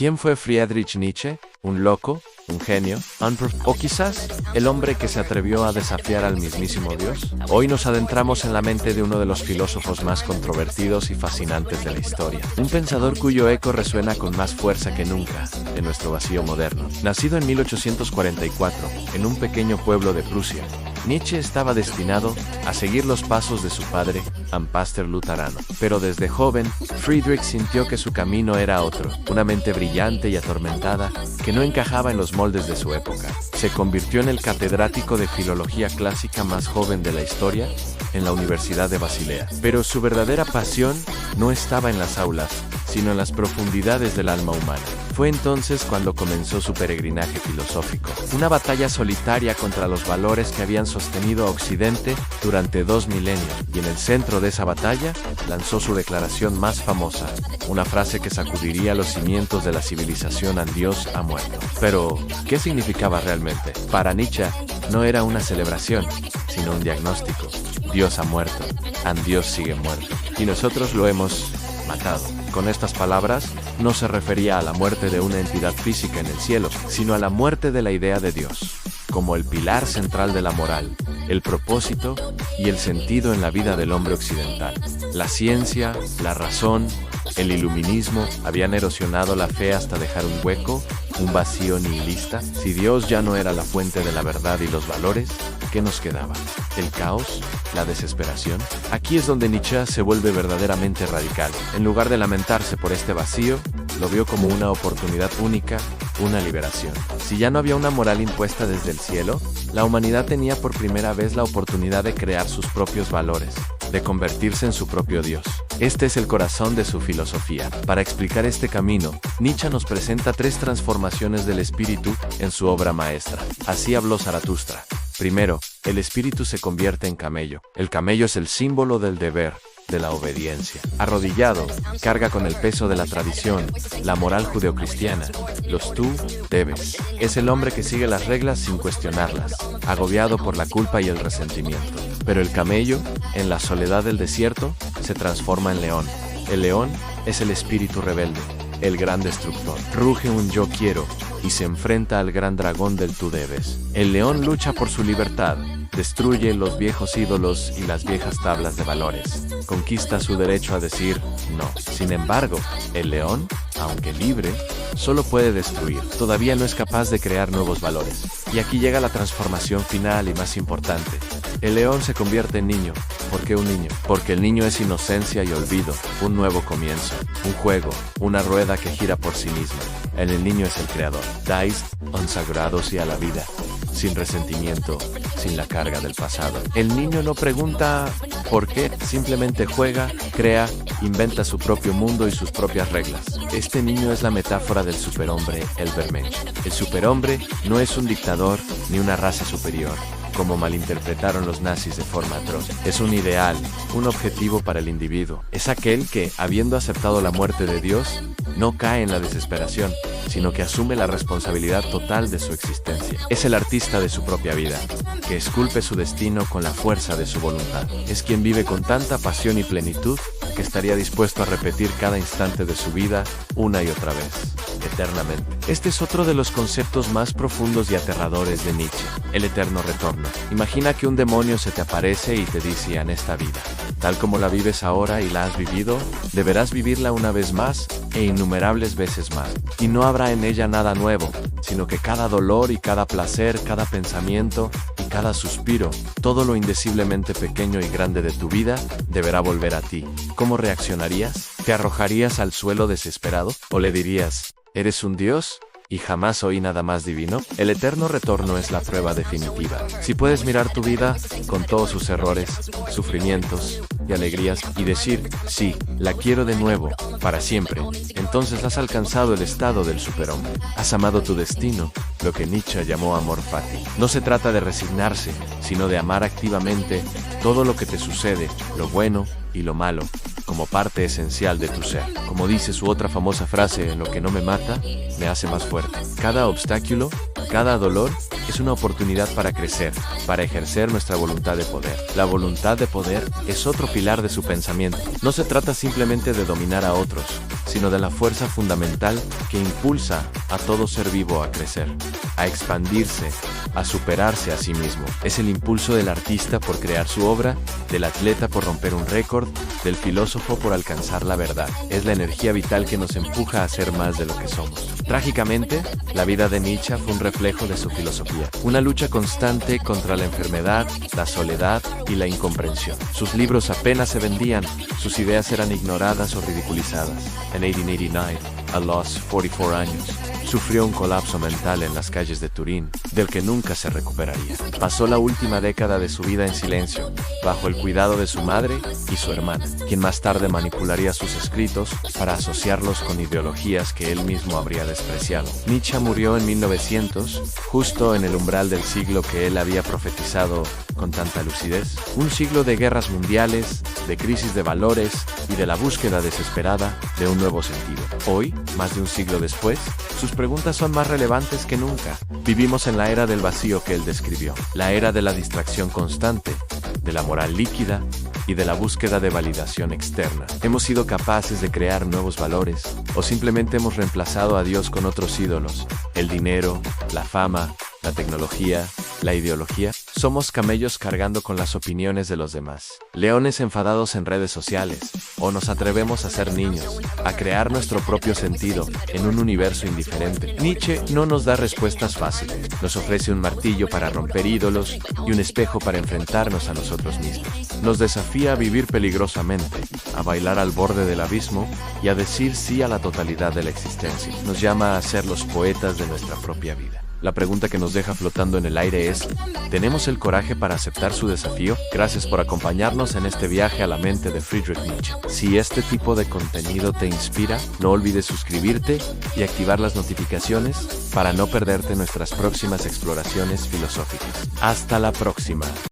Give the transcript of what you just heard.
¿Quién fue Friedrich Nietzsche? ¿Un loco? ¿Un genio? ¿O quizás el hombre que se atrevió a desafiar al mismísimo Dios? Hoy nos adentramos en la mente de uno de los filósofos más controvertidos y fascinantes de la historia. Un pensador cuyo eco resuena con más fuerza que nunca en nuestro vacío moderno. Nacido en 1844, en un pequeño pueblo de Prusia, Nietzsche estaba destinado a seguir los pasos de su padre, un pastor luterano. Pero desde joven, Friedrich sintió que su camino era otro, una mente brillante y atormentada que no encajaba en los moldes de su época. Se convirtió en el catedrático de filología clásica más joven de la historia en la Universidad de Basilea. Pero su verdadera pasión no estaba en las aulas, sino en las profundidades del alma humana. Fue entonces cuando comenzó su peregrinaje filosófico, una batalla solitaria contra los valores que habían sostenido a Occidente durante 2 milenios, y en el centro de esa batalla lanzó su declaración más famosa, una frase que sacudiría los cimientos de la civilización: "Un Dios ha muerto". Pero, ¿qué significaba realmente? Para Nietzsche, no era una celebración, sino un diagnóstico. Dios ha muerto, un Dios sigue muerto, y nosotros lo hemos matado. Con estas palabras, no se refería a la muerte de una entidad física en el cielo, sino a la muerte de la idea de Dios, como el pilar central de la moral, el propósito y el sentido en la vida del hombre occidental. La ciencia, la razón, el iluminismo habían erosionado la fe hasta dejar un hueco, un vacío nihilista. Si Dios ya no era la fuente de la verdad y los valores, ¿qué nos quedaba? ¿El caos? ¿La desesperación? Aquí es donde Nietzsche se vuelve verdaderamente radical. En lugar de lamentarse por este vacío, lo vio como una oportunidad única, una liberación. Si ya no había una moral impuesta desde el cielo, la humanidad tenía por primera vez la oportunidad de crear sus propios valores, de convertirse en su propio Dios. Este es el corazón de su filosofía. Para explicar este camino, Nietzsche nos presenta 3 transformaciones del espíritu en su obra maestra. Así habló Zaratustra. Primero, el espíritu se convierte en camello. El camello es el símbolo del deber, de la obediencia. Arrodillado, carga con el peso de la tradición, la moral judeocristiana. Los tú debes. Es el hombre que sigue las reglas sin cuestionarlas, agobiado por la culpa y el resentimiento. Pero el camello, en la soledad del desierto, se transforma en león. El león es el espíritu rebelde, el gran destructor. Ruge un yo quiero y se enfrenta al gran dragón del tú debes. El león lucha por su libertad, destruye los viejos ídolos y las viejas tablas de valores. Conquista su derecho a decir no. Sin embargo, el león, aunque libre, solo puede destruir. Todavía no es capaz de crear nuevos valores. Y aquí llega la transformación final y más importante. El león se convierte en niño. ¿Por qué un niño? Porque el niño es inocencia y olvido, un nuevo comienzo, un juego, una rueda que gira por sí misma. El niño es el creador. Dais, consagrados y a la vida, sin resentimiento, sin la carga del pasado. El niño no pregunta por qué, simplemente juega, crea, inventa su propio mundo y sus propias reglas. Este niño es la metáfora del superhombre, el Übermensch. El superhombre no es un dictador ni una raza superior, como malinterpretaron los nazis de forma atroz. Es un ideal, un objetivo para el individuo. Es aquel que, habiendo aceptado la muerte de Dios, no cae en la desesperación, sino que asume la responsabilidad total de su existencia. Es el artista de su propia vida, que esculpe su destino con la fuerza de su voluntad. Es quien vive con tanta pasión y plenitud que estaría dispuesto a repetir cada instante de su vida una y otra vez, eternamente. Este es otro de los conceptos más profundos y aterradores de Nietzsche, el eterno retorno. Imagina que un demonio se te aparece y te dice: en esta vida, tal como la vives ahora y la has vivido, deberás vivirla una vez más e innumerables veces más. Y no habrá en ella nada nuevo, sino que cada dolor y cada placer, cada pensamiento y cada suspiro, todo lo indeciblemente pequeño y grande de tu vida, deberá volver a ti. ¿Cómo reaccionarías? ¿Te arrojarías al suelo desesperado? ¿O le dirías: eres un dios y jamás oí nada más divino? El eterno retorno es la prueba definitiva. Si puedes mirar tu vida con todos sus errores, sufrimientos y alegrías y decir: sí, la quiero de nuevo, para siempre, entonces has alcanzado el estado del superhombre. Has amado tu destino, lo que Nietzsche llamó amor fati. No se trata de resignarse, sino de amar activamente todo lo que te sucede, lo bueno y lo malo, como parte esencial de tu ser. Como dice su otra famosa frase, lo que no me mata, me hace más fuerte. Cada obstáculo, cada dolor, es una oportunidad para crecer, para ejercer nuestra voluntad de poder. La voluntad de poder es otro pilar de su pensamiento. No se trata simplemente de dominar a otros, sino de la fuerza fundamental que impulsa a todo ser vivo a crecer, a expandirse, a superarse a sí mismo. Es el impulso del artista por crear su obra, del atleta por romper un récord, del filósofo por alcanzar la verdad. Es la energía vital que nos empuja a ser más de lo que somos. Trágicamente, la vida de Nietzsche fue un reflejo de su filosofía, una lucha constante contra la enfermedad, la soledad y la incomprensión. Sus libros apenas se vendían, sus ideas eran ignoradas o ridiculizadas. En 1889, a los 44 años, sufrió un colapso mental en las calles de Turín, del que nunca se recuperaría. Pasó la última década de su vida en silencio, bajo el cuidado de su madre y su hermana, quien más tarde manipularía sus escritos para asociarlos con ideologías que él mismo habría despreciado. Nietzsche murió en 1900, justo en el umbral del siglo que él había profetizado con tanta lucidez. Un siglo de guerras mundiales, de crisis de valores y de la búsqueda desesperada de un nuevo sentido. Hoy, más de un siglo después, sus preguntas son más relevantes que nunca. Vivimos en la era del vacío que él describió, la era de la distracción constante, de la moral líquida y de la búsqueda de validación externa. Hemos sido capaces de crear nuevos valores, o simplemente hemos reemplazado a Dios con otros ídolos, el dinero, la fama, la tecnología, la ideología. Somos camellos cargando con las opiniones de los demás, leones enfadados en redes sociales, o nos atrevemos a ser niños, a crear nuestro propio sentido en un universo indiferente. Nietzsche no nos da respuestas fáciles, nos ofrece un martillo para romper ídolos y un espejo para enfrentarnos a nosotros mismos. Nos desafía a vivir peligrosamente, a bailar al borde del abismo y a decir sí a la totalidad de la existencia. Nos llama a ser los poetas de nuestra propia vida. La pregunta que nos deja flotando en el aire es, ¿tenemos el coraje para aceptar su desafío? Gracias por acompañarnos en este viaje a la mente de Friedrich Nietzsche. Si este tipo de contenido te inspira, no olvides suscribirte y activar las notificaciones para no perderte nuestras próximas exploraciones filosóficas. Hasta la próxima.